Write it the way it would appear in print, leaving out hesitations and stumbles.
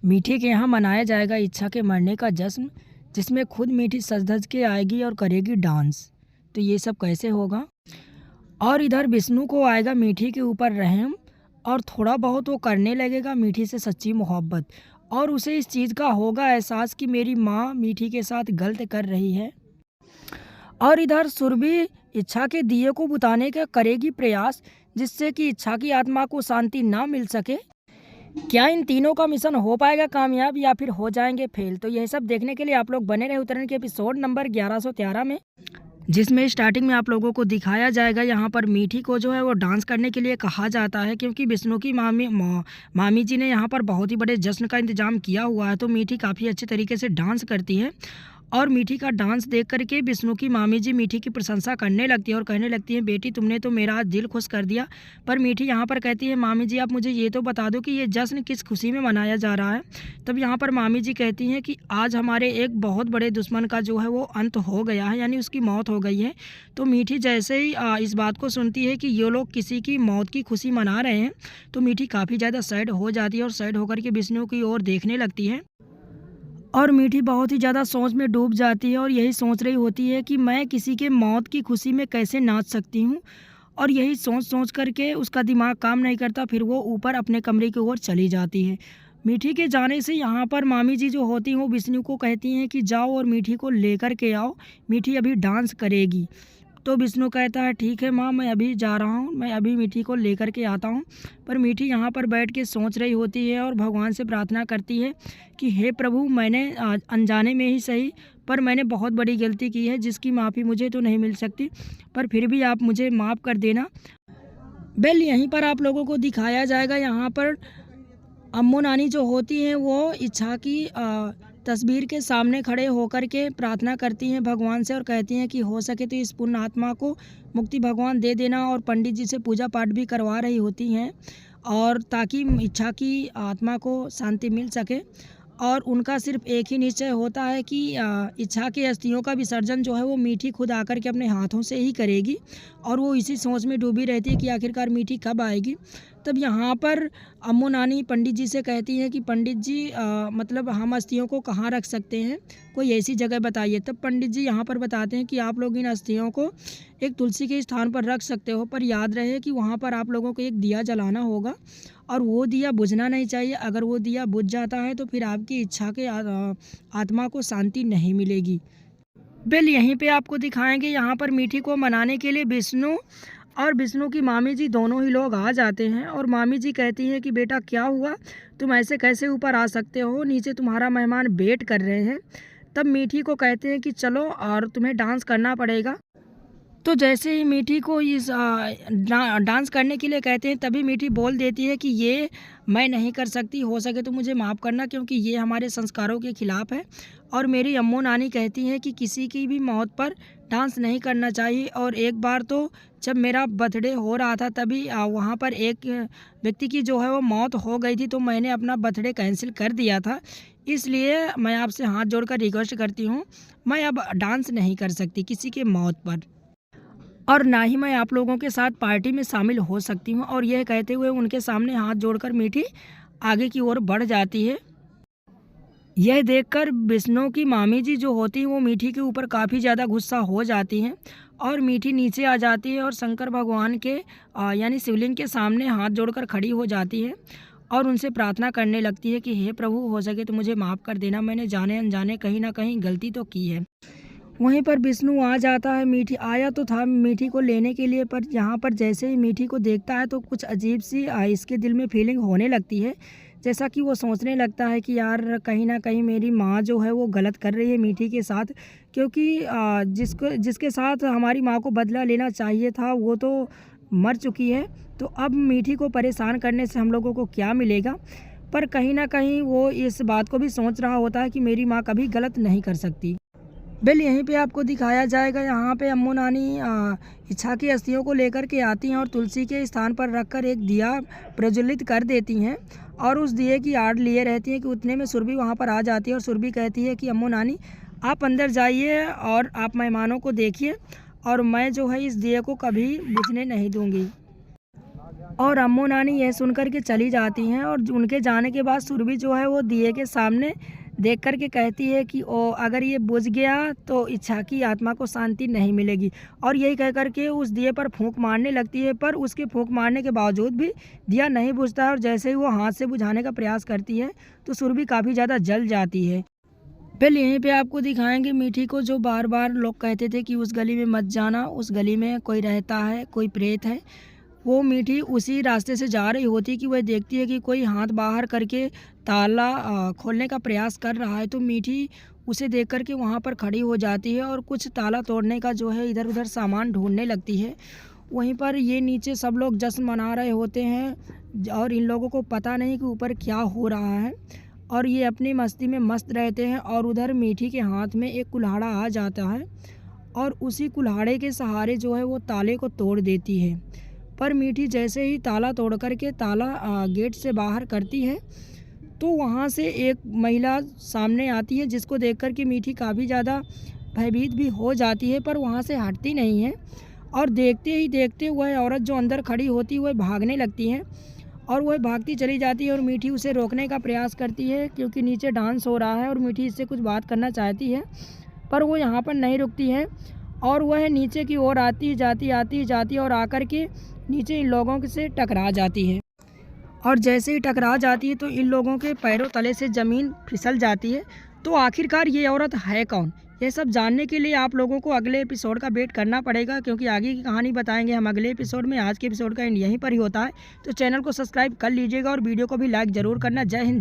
मीठी के यहाँ मनाया जाएगा इच्छा के मरने का जश्न, जिसमें खुद मीठी सज धज के आएगी और करेगी डांस। तो ये सब कैसे होगा? और इधर विष्णु को आएगा मीठी के ऊपर रहम, और थोड़ा बहुत वो करने लगेगा मीठी से सच्ची मोहब्बत, और उसे इस चीज़ का होगा एहसास कि मेरी माँ मीठी के साथ गलत कर रही है। और इधर सुरभि इच्छा के दिए को बुताने का करेगी प्रयास, जिससे कि इच्छा की आत्मा को शांति ना मिल सके। क्या इन तीनों का मिशन हो पाएगा कामयाब या फिर हो जाएंगे फेल? तो यह सब देखने के लिए आप लोग बने रहे उतरने के एपिसोड नंबर 1113 में, जिसमें स्टार्टिंग में आप लोगों को दिखाया जाएगा यहाँ पर मीठी को जो है वो डांस करने के लिए कहा जाता है, क्योंकि विष्णु की मामी जी ने यहाँ पर बहुत ही बड़े जश्न का इंतजाम किया हुआ है। तो मीठी काफ़ी अच्छे तरीके से डांस करती है, और मीठी का डांस देख करके विष्णु की मामी जी मीठी की प्रशंसा करने लगती है और कहने लगती है, बेटी तुमने तो मेरा दिल खुश कर दिया। पर मीठी यहाँ पर कहती है, मामी जी आप मुझे ये तो बता दो कि ये जश्न किस खुशी में मनाया जा रहा है। तब यहाँ पर मामी जी कहती हैं कि आज हमारे एक बहुत बड़े दुश्मन का जो है वो अंत हो गया है, यानी उसकी मौत हो गई है। तो मीठी जैसे ही इस बात को सुनती है कि ये लोग किसी की मौत की खुशी मना रहे हैं, तो मीठी काफ़ी ज़्यादा सैड हो जाती है और सैड होकर के विष्णु की ओर देखने लगती है। और मीठी बहुत ही ज़्यादा सोच में डूब जाती है और यही सोच रही होती है कि मैं किसी के मौत की खुशी में कैसे नाच सकती हूँ। और यही सोच सोच करके उसका दिमाग काम नहीं करता, फिर वो ऊपर अपने कमरे की ओर चली जाती है। मीठी के जाने से यहाँ पर मामी जी जो होती हैं वो विष्णु को कहती हैं कि जाओ और मीठी को लेकर के आओ, मीठी अभी डांस करेगी। तो विष्णु कहता है, ठीक है माँ, मैं अभी जा रहा हूँ, मैं अभी मीठी को लेकर के आता हूँ। पर मीठी यहाँ पर बैठ के सोच रही होती है और भगवान से प्रार्थना करती है कि हे प्रभु, मैंने अनजाने में ही सही, पर मैंने बहुत बड़ी गलती की है, जिसकी माफ़ी मुझे तो नहीं मिल सकती, पर फिर भी आप मुझे माफ़ कर देना। यहीं पर आप लोगों को दिखाया जाएगा, यहाँ पर अम्मू नानी जो होती हैं वो इच्छा की तस्वीर के सामने खड़े होकर के प्रार्थना करती हैं भगवान से और कहती हैं कि हो सके तो इस पुण्य आत्मा को मुक्ति भगवान दे देना, और पंडित जी से पूजा पाठ भी करवा रही होती हैं, और ताकि इच्छा की आत्मा को शांति मिल सके। और उनका सिर्फ एक ही निश्चय होता है कि इच्छा की अस्थियों का विसर्जन जो है वो मीठी खुद आकर के अपने हाथों से ही करेगी, और वो इसी सोच में डूबी रहती है कि आखिरकार मीठी कब आएगी। तब यहाँ पर अम्मू नानी पंडित जी से कहती हैं कि पंडित जी मतलब हम अस्थियों को कहाँ रख सकते हैं, कोई ऐसी जगह बताइए। तब पंडित जी यहाँ पर बताते हैं कि आप लोग इन अस्थियों को एक तुलसी के स्थान पर रख सकते हो, पर याद रहे कि वहाँ पर आप लोगों को एक दिया जलाना होगा, और वो दिया बुझना नहीं चाहिए। अगर वो दिया बुझ जाता है तो फिर आपकी इच्छा के आत्मा को शांति नहीं मिलेगी। यहीं पे आपको दिखाएंगे, यहाँ पर मीठी को मनाने के लिए विष्णु और विष्णु की मामी जी दोनों ही लोग आ जाते हैं, और मामी जी कहती हैं कि बेटा क्या हुआ, तुम ऐसे कैसे ऊपर आ सकते हो, नीचे तुम्हारा मेहमान वेट कर रहे हैं। तब मीठी को कहते हैं कि चलो और तुम्हें डांस करना पड़ेगा। तो जैसे ही मीठी को इस डांस करने के लिए कहते हैं, तभी मीठी बोल देती है कि ये मैं नहीं कर सकती, हो सके तो मुझे माफ़ करना, क्योंकि ये हमारे संस्कारों के खिलाफ़ है। और मेरी अम्मू नानी कहती हैं कि किसी की भी मौत पर डांस नहीं करना चाहिए। और एक बार तो जब मेरा बर्थडे हो रहा था, तभी वहाँ पर एक व्यक्ति की जो है वो मौत हो गई थी, तो मैंने अपना बर्थडे कैंसिल कर दिया था। इसलिए मैं आपसे हाथ जोड़कर रिक्वेस्ट करती हूँ, मैं अब डांस नहीं कर सकती किसी के मौत पर, और ना ही मैं आप लोगों के साथ पार्टी में शामिल हो सकती हूँ। और यह कहते हुए उनके सामने हाथ जोड़कर मीठी आगे की ओर बढ़ जाती है। यह देखकर विष्णु की मामी जी जो होती हैं वो मीठी के ऊपर काफ़ी ज़्यादा गुस्सा हो जाती हैं, और मीठी नीचे आ जाती है और शंकर भगवान के यानी शिवलिंग के सामने हाथ जोड़कर खड़ी हो जाती है, और उनसे प्रार्थना करने लगती है कि हे प्रभु, हो सके तो मुझे माफ़ कर देना, मैंने जाने अनजाने कहीं ना कहीं गलती तो की है। वहीं पर विष्णु आ जाता है, मीठी आया तो था मीठी को लेने के लिए, पर यहाँ पर जैसे ही मीठी को देखता है तो कुछ अजीब सी इसके दिल में फीलिंग होने लगती है, जैसा कि वो सोचने लगता है कि यार कहीं ना कहीं मेरी माँ जो है वो गलत कर रही है मीठी के साथ, क्योंकि जिसके साथ हमारी माँ को बदला लेना चाहिए था वो तो मर चुकी है, तो अब मीठी को परेशान करने से हम लोगों को क्या मिलेगा। पर कहीं ना कहीं वो इस बात को भी सोच रहा होता है कि मेरी माँ कभी गलत नहीं कर सकती। यहीं पे आपको दिखाया जाएगा, यहाँ पे अम्मू नानी इच्छा की अस्थियों को लेकर के आती हैं और तुलसी के स्थान पर रखकर एक दिया प्रज्वलित कर देती हैं, और उस दिए की आड़ लिए रहती हैं कि उतने में सुरभि वहाँ पर आ जाती है, और सुरभि कहती है कि अम्मू नानी आप अंदर जाइए और आप मेहमानों को देखिए, और मैं जो है इस दिए को कभी बुझने नहीं दूँगी। और अम्मू नानी यह सुनकर के चली जाती हैं और उनके जाने के बाद सुरभि जो है वो दिए के सामने देख कर के कहती है कि ओ अगर ये बुझ गया तो इच्छा की आत्मा को शांति नहीं मिलेगी। और यही कह कर के उस दिए पर फूंक मारने लगती है, पर उसके फूंक मारने के बावजूद भी दिया नहीं बुझता है। और जैसे ही वो हाथ से बुझाने का प्रयास करती है तो सुरभि काफ़ी ज़्यादा जल जाती है। फिर यहीं पे आपको दिखाएंगे मीठी को, जो बार बार लोग कहते थे कि उस गली में मत जाना, उस गली में कोई रहता है, कोई प्रेत है। वो मीठी उसी रास्ते से जा रही होती कि वह देखती है कि कोई हाथ बाहर करके ताला खोलने का प्रयास कर रहा है। तो मीठी उसे देख कर के वहाँ पर खड़ी हो जाती है और कुछ ताला तोड़ने का जो है इधर उधर सामान ढूंढने लगती है। वहीं पर ये नीचे सब लोग जश्न मना रहे होते हैं और इन लोगों को पता नहीं कि ऊपर क्या हो रहा है, और ये अपनी मस्ती में मस्त रहते हैं। और उधर मीठी के हाथ में एक कुल्हाड़ा आ जाता है और उसी कुल्हाड़े के सहारे जो है वो ताले को तोड़ देती है। पर मीठी जैसे ही ताला तोड़ कर के ताला गेट से बाहर करती है तो वहाँ से एक महिला सामने आती है, जिसको देख कर के मीठी काफ़ी ज़्यादा भयभीत भी हो जाती है, पर वहाँ से हटती नहीं है। और देखते ही देखते वह औरत जो अंदर खड़ी होती है वह भागने लगती है और वह भागती चली जाती है। और मीठी उसे रोकने का प्रयास करती है क्योंकि नीचे डांस हो रहा है और मीठी इससे कुछ बात करना चाहती है, पर वो यहाँ पर नहीं रुकती है और वह नीचे की ओर आती जाती और आकर के नीचे इन लोगों से टकरा जाती है। और जैसे ही टकरा जाती है तो इन लोगों के पैरों तले से ज़मीन फिसल जाती है। तो आखिरकार ये औरत है कौन, ये सब जानने के लिए आप लोगों को अगले एपिसोड का वेट करना पड़ेगा, क्योंकि आगे की कहानी बताएंगे हम अगले एपिसोड में। आज के एपिसोड का एंड यहीं पर ही होता है। तो चैनल को सब्सक्राइब कर लीजिएगा और वीडियो को भी लाइक ज़रूर करना। जय हिंद।